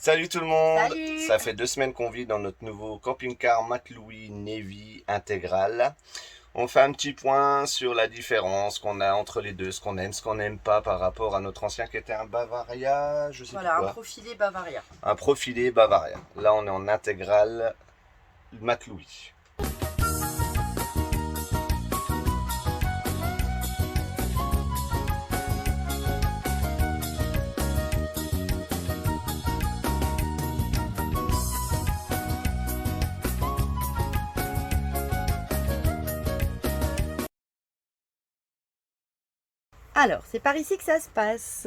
Salut tout le monde. Salut! Ça fait 2 semaines qu'on vit dans notre nouveau camping-car Mateloui Navy intégral. On fait un petit point sur la différence qu'on a entre les deux, ce qu'on n'aime pas par rapport à notre ancien qui était un Bavaria, je sais plus Voilà, un quoi. profilé Bavaria. Un profilé Bavaria. Là on est en intégral Mateloui. Alors, c'est par ici que ça se passe.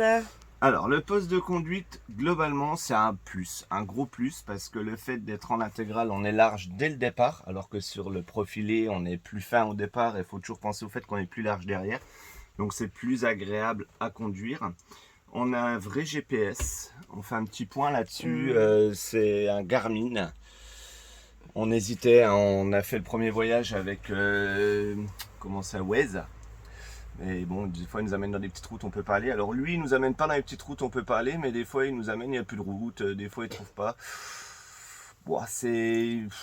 Alors, le poste de conduite, globalement, c'est un plus, un gros plus, parce que le fait d'être en intégrale, on est large dès le départ, alors que sur le profilé, on est plus fin au départ, et il faut toujours penser au fait qu'on est plus large derrière. Donc, c'est plus agréable à conduire. On a un vrai GPS, on fait un petit point là-dessus, c'est un Garmin. On hésitait, hein, on a fait le premier voyage avec, comment ça, Waze. Et bon, des fois, il nous amène dans des petites routes, on peut pas aller. Alors lui, il nous amène pas dans les petites routes, on peut pas aller, mais des fois, il nous amène, il n'y a plus de route, des fois, il trouve pas. Bon,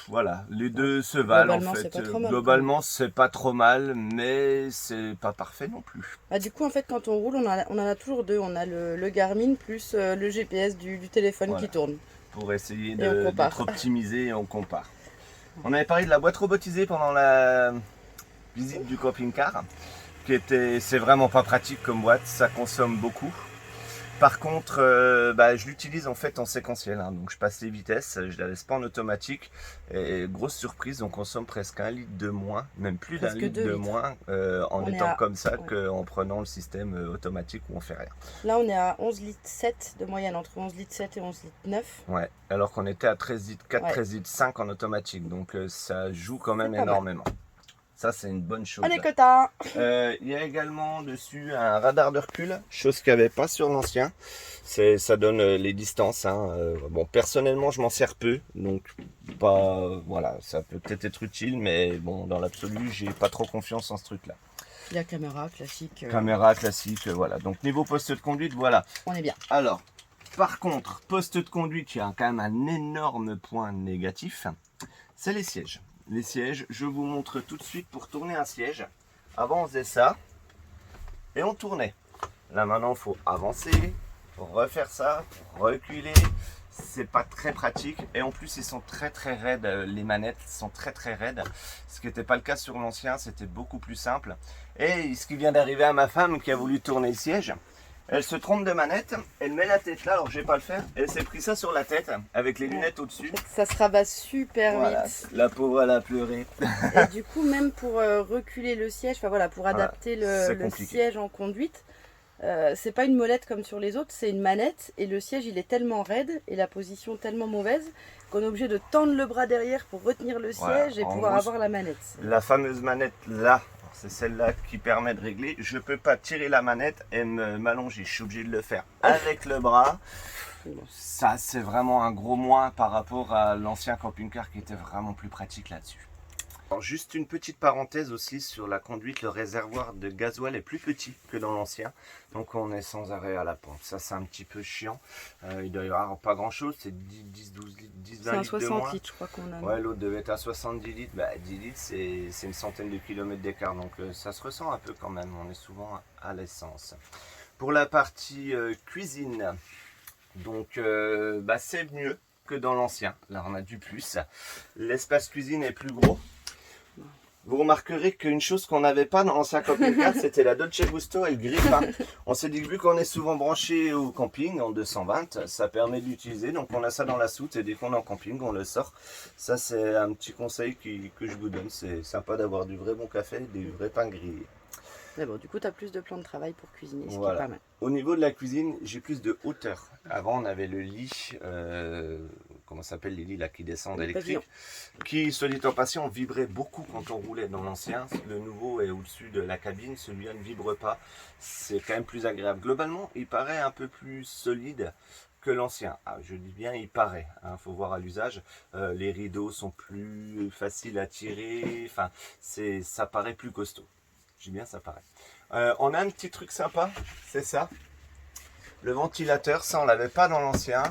voilà, les deux se valent en Globalement, c'est fait. pas trop mal. Globalement, c'est pas trop mal, mais c'est pas parfait non plus. Bah, du coup, en fait, quand on roule, on en a toujours deux. On a le Garmin plus le GPS du téléphone qui Voilà, tourne. pour essayer Et on d'être compare. optimisé et on compare. On avait parlé de la boîte robotisée pendant la visite du camping-car, c'est vraiment pas pratique comme boîte, ça consomme beaucoup. Par contre, je l'utilise en fait en séquentiel, hein. Donc je passe les vitesses, je la laisse pas en automatique. Et grosse surprise, on consomme presque 1 litre de moins, même plus d'un Presque litre 2 de litres. moins en On est étant à, comme ça ouais. qu'en prenant le système automatique où on fait rien. Là, on est à 11 litres 7 de moyenne, entre 11 litres 7 et 11 litres 9. Ouais, alors qu'on était à 13 litres 4, Ouais, 13 litres 5 en automatique, donc ça joue quand c'est même pas mal. énormément. Ça, c'est une bonne On chose. est quota. Il y a également dessus un radar de recul, chose qu'il n'y avait pas sur l'ancien. Ça donne les distances, hein. Bon, personnellement, je m'en sers peu, donc pas, voilà, ça peut peut-être être utile, mais bon, dans l'absolu, j'ai pas trop confiance en ce truc-là. La caméra classique. Caméra classique, voilà. Donc niveau poste de conduite, voilà. On est bien. Alors, par contre, poste de conduite, il y a quand même un énorme point négatif, c'est les sièges. Les sièges, je vous montre tout de suite pour tourner un siège. Avant, on faisait ça et on tournait. Là, maintenant, il faut avancer, refaire ça, reculer. C'est pas très pratique et en plus ils sont très très raides, les manettes sont très très raides, ce qui n'était pas le cas sur l'ancien, c'était beaucoup plus simple. Et ce qui vient d'arriver à ma femme qui a voulu tourner le siège, elle se trompe de manette, elle met la tête là, alors je vais pas le faire, elle s'est pris ça sur la tête avec les lunettes au-dessus. Ça se rabat super Voilà, vite. la pauvre elle a pleuré. Et du coup, même pour reculer le siège, enfin voilà, pour Voilà, adapter c'est le compliqué. siège en conduite, c'est pas une molette comme sur les autres, c'est une manette. Et le siège, il est tellement raide et la position tellement mauvaise qu'on est obligé de tendre le bras derrière pour retenir le Voilà, siège et en pouvoir gros, avoir la manette. la fameuse manette là, c'est celle-là qui permet de régler. Je peux pas tirer la manette et m'allonger. Je suis obligé de le faire avec le bras. Ça, c'est vraiment un gros moins par rapport à l'ancien camping-car qui était vraiment plus pratique là-dessus. Alors, juste une petite parenthèse aussi sur la conduite, le réservoir de gasoil est plus petit que dans l'ancien, donc on est sans arrêt à la pompe. Ça, c'est un petit peu chiant. Il doit y avoir pas grand chose, c'est 10, 12 litres, 10, C'est 20 un litres de 60 moins. litres, je crois qu'on a. Ouais, l'autre devait être à 70 litres. 10 litres, c'est une centaine de kilomètres d'écart, donc ça se ressent un peu quand même. On est souvent à l'essence. Pour la partie cuisine, donc c'est mieux que dans l'ancien. Là, on a du plus. L'espace cuisine est plus gros. Vous remarquerez qu'une chose qu'on n'avait pas dans l'ancien camping-car, c'était la Dolce Gusto et le grille-pain. On s'est dit que vu qu'on est souvent branché au camping en 220, ça permet de l'utiliser. Donc on a ça dans la soute et dès qu'on est en camping, on le sort. Ça, c'est un petit conseil que je vous donne. C'est sympa d'avoir du vrai bon café et du vrai pain grillé. Mais bon, du coup, tu as plus de plan de travail pour cuisiner, ce qui est Voilà. pas mal. Au niveau de la cuisine, j'ai plus de hauteur. Avant, on avait le lit, comment ça s'appelle les lits là qui descendent Le électriques, qui, soit dit en passant, vibrait beaucoup quand on roulait dans l'ancien. Le nouveau est au-dessus de la cabine, celui-là ne vibre pas. C'est quand même plus agréable. Globalement, il paraît un peu plus solide que l'ancien. Ah, je dis bien, il paraît. Faut voir à l'usage. Les rideaux sont plus faciles à tirer. Enfin, ça paraît plus costaud. Je dis bien, ça paraît. On a un petit truc sympa, c'est ça. Le ventilateur, ça on l'avait pas dans l'ancien.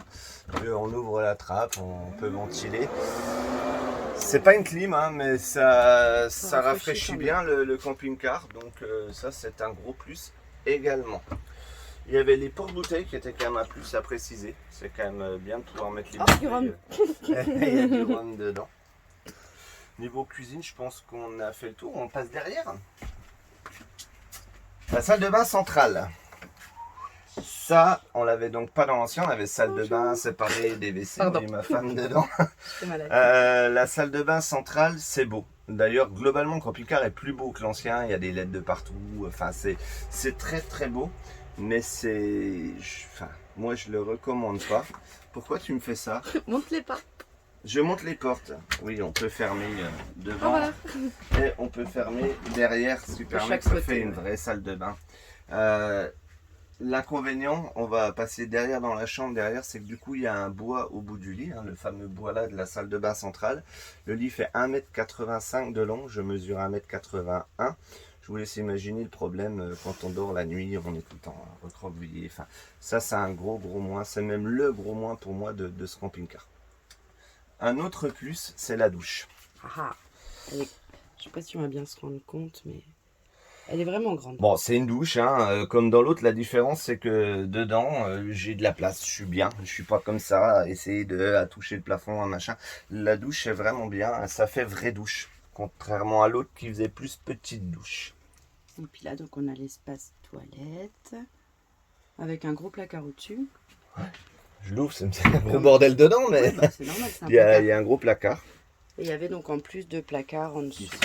On ouvre la trappe, on peut ventiler. C'est pas une clim, hein, mais ça rafraîchit bien le camping-car. Donc ça c'est un gros plus également. Il y avait les porte-bouteilles qui étaient quand même un plus à préciser. C'est quand même bien de pouvoir mettre les bouteilles. Il y a du rhum dedans. Niveau cuisine, je pense qu'on a fait le tour. On passe derrière. La salle de bain centrale. Ça, on l'avait donc pas dans l'ancien. On avait salle de bain séparée des WC. J'ai ma femme dedans. La salle de bain centrale, c'est beau. D'ailleurs, globalement, le camping-car est plus beau que l'ancien. Il y a des LED de partout. Enfin, c'est très très beau. Mais moi je le recommande pas. Pourquoi tu me fais ça? Monte les pas. Je monte les portes. Oui, on peut fermer devant. Ah, voilà. Et on peut fermer derrière, ce qui permet que ça fait une vraie salle de bain. L'inconvénient, on va passer derrière dans la chambre derrière, c'est que du coup il y a un bois au bout du lit, hein, le fameux bois là de la salle de bain centrale. Le lit fait 1,85 m de long, je mesure 1,81 m. Je vous laisse imaginer le problème quand on dort la nuit, on est tout le temps recroquevillé. Enfin, ça c'est un gros moins, c'est même le gros moins pour moi de ce camping-car. Un autre plus, c'est la douche. Ah, je sais pas si on va bien se rendre compte, mais elle est vraiment grande. Bon, c'est une douche, hein. Comme dans l'autre, la différence c'est que dedans, j'ai de la place, je suis bien. Je suis pas comme ça, à essayer à toucher le plafond, un machin. La douche est vraiment bien, ça fait vraie douche. Contrairement à l'autre qui faisait plus petite douche. Et puis là, donc on a l'espace toilette avec un gros placard au-dessus. Ouais. Je l'ouvre, c'est un gros bordel dedans, mais oui, bah, c'est normal, il y a un gros placard. Et il y avait donc en plus de placard en dessous. Ici,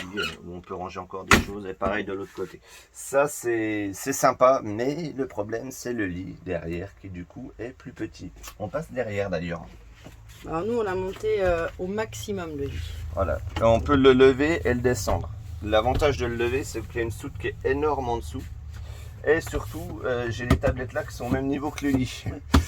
où on peut ranger encore des choses, et pareil de l'autre côté. Ça, c'est sympa, mais le problème, c'est le lit derrière qui, du coup, est plus petit. On passe derrière d'ailleurs. Alors nous, on a monté au maximum le lit. Voilà, on peut le lever et le descendre. L'avantage de le lever, c'est qu'il y a une soute qui est énorme en dessous. Et surtout, j'ai les tablettes là qui sont au même niveau que le lit.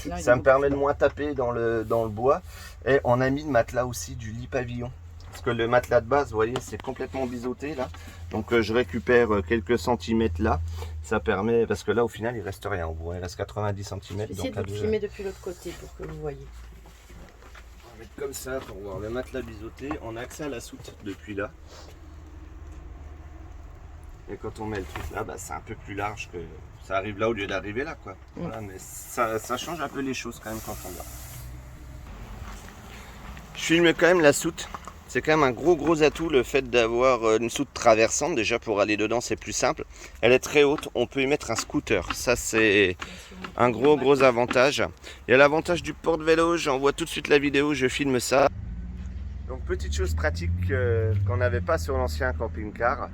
Ouais, ça me permet de moins taper dans le bois. Et on a mis le matelas aussi du lit pavillon. Parce que le matelas de base, vous voyez, c'est complètement biseauté là. Donc je récupère quelques centimètres là. Ça permet, parce que là au final il reste rien. Au bout, il reste 90 cm. Je vais essayer de vous filmer depuis l'autre côté pour que vous voyez. On va mettre comme ça pour voir le matelas biseauté. On a accès à la soute depuis là. Et quand on met le truc là, bah, c'est un peu plus large que ça arrive là au lieu d'arriver là, quoi. Voilà, mais ça change un peu les choses quand même quand on va. Je filme quand même la soute. C'est quand même un gros atout le fait d'avoir une soute traversante. Déjà pour aller dedans c'est plus simple. Elle est très haute, on peut y mettre un scooter. Ça c'est un gros avantage. Il y a l'avantage du porte-vélo, j'envoie tout de suite la vidéo, je filme ça. Donc petite chose pratique qu'on n'avait pas sur l'ancien camping-car.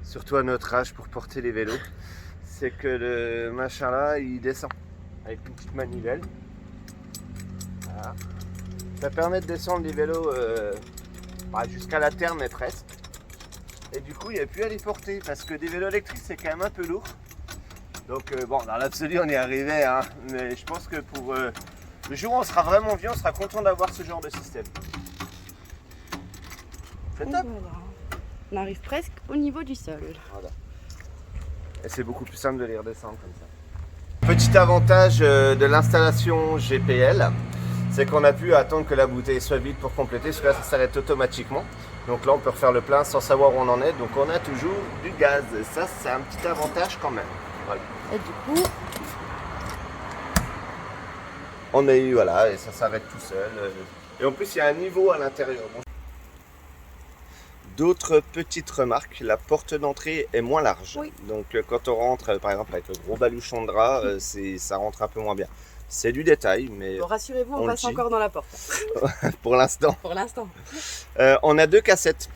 Surtout à notre âge pour porter les vélos, c'est que le machin là il descend avec une petite manivelle. Voilà. Ça permet de descendre les vélos jusqu'à la terre mais presque. Et du coup il n'y a plus à les porter parce que des vélos électriques c'est quand même un peu lourd. Donc bon, dans l'absolu on y est arrivé, hein, mais je pense que pour le jour où on sera vraiment vieux, on sera content d'avoir ce genre de système. C'est top. On arrive presque au niveau du sol. Voilà. Et c'est beaucoup plus simple de les redescendre comme ça. Petit avantage de l'installation GPL, c'est qu'on a pu attendre que la bouteille soit vide pour compléter, parce que là ça s'arrête automatiquement. Donc là on peut refaire le plein sans savoir où on en est, donc on a toujours du gaz. Et ça c'est un petit avantage quand même. Voilà. Et du coup, on a eu, voilà, et ça s'arrête tout seul. Et en plus il y a un niveau à l'intérieur. Bon. D'autres petites remarques, la porte d'entrée est moins large. Oui. Donc quand on rentre par exemple avec le gros baluchon de drap, ça rentre un peu moins bien. C'est du détail, mais bon, rassurez-vous, on passe encore dans la porte. Pour l'instant. Pour l'instant. On a 2 cassettes,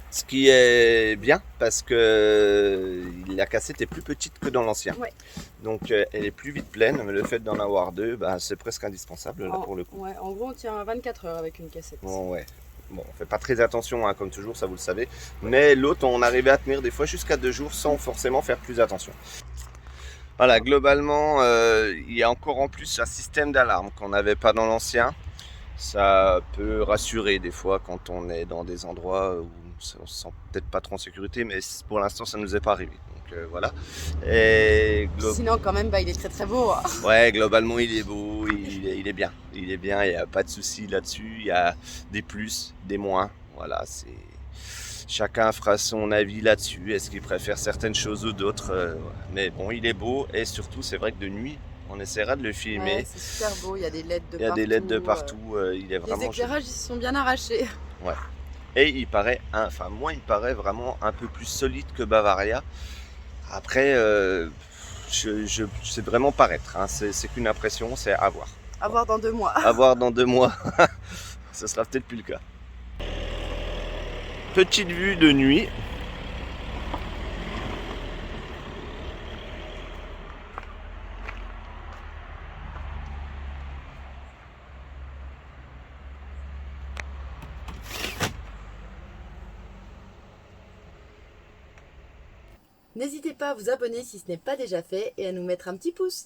ce qui est bien parce que la cassette est plus petite que dans l'ancien. Ouais. Donc elle est plus vite pleine, mais le fait d'en avoir 2, bah, c'est presque indispensable là, pour le coup. Ouais, en gros on tient à 24 heures avec une cassette. Bon, ouais. Bon, on fait pas très attention, hein, comme toujours, ça vous le savez. Mais l'autre, on arrivait à tenir des fois jusqu'à 2 jours sans forcément faire plus attention. Voilà, globalement, il y a encore en plus un système d'alarme qu'on n'avait pas dans l'ancien. Ça peut rassurer des fois quand on est dans des endroits où on ne se sent peut-être pas trop en sécurité, mais pour l'instant, ça ne nous est pas arrivé. Donc, voilà. Et Sinon, quand même, il est très très beau. Hein. ouais, globalement, il est beau, il est bien. Il est bien, il n'y a pas de souci là-dessus. Il y a des plus, des moins. Voilà, c'est... Chacun fera son avis là-dessus. Est-ce qu'il préfère certaines choses ou d'autres mais bon, il est beau. Et surtout, c'est vrai que de nuit, on essaiera de le filmer. Ouais, c'est super beau. Il y a des LED de Il y a partout. des LED de partout. Il est vraiment les éclairages, ils se sont bien arrachés. Ouais. Et il paraît, enfin moi, il me paraît vraiment un peu plus solide que Bavaria. Après, c'est vraiment paraître. Hein. C'est qu'une impression, c'est à voir. À voir dans 2 mois. À voir dans 2 mois. Ce sera peut-être plus le cas. Petite vue de nuit. N'hésitez pas à vous abonner si ce n'est pas déjà fait et à nous mettre un petit pouce.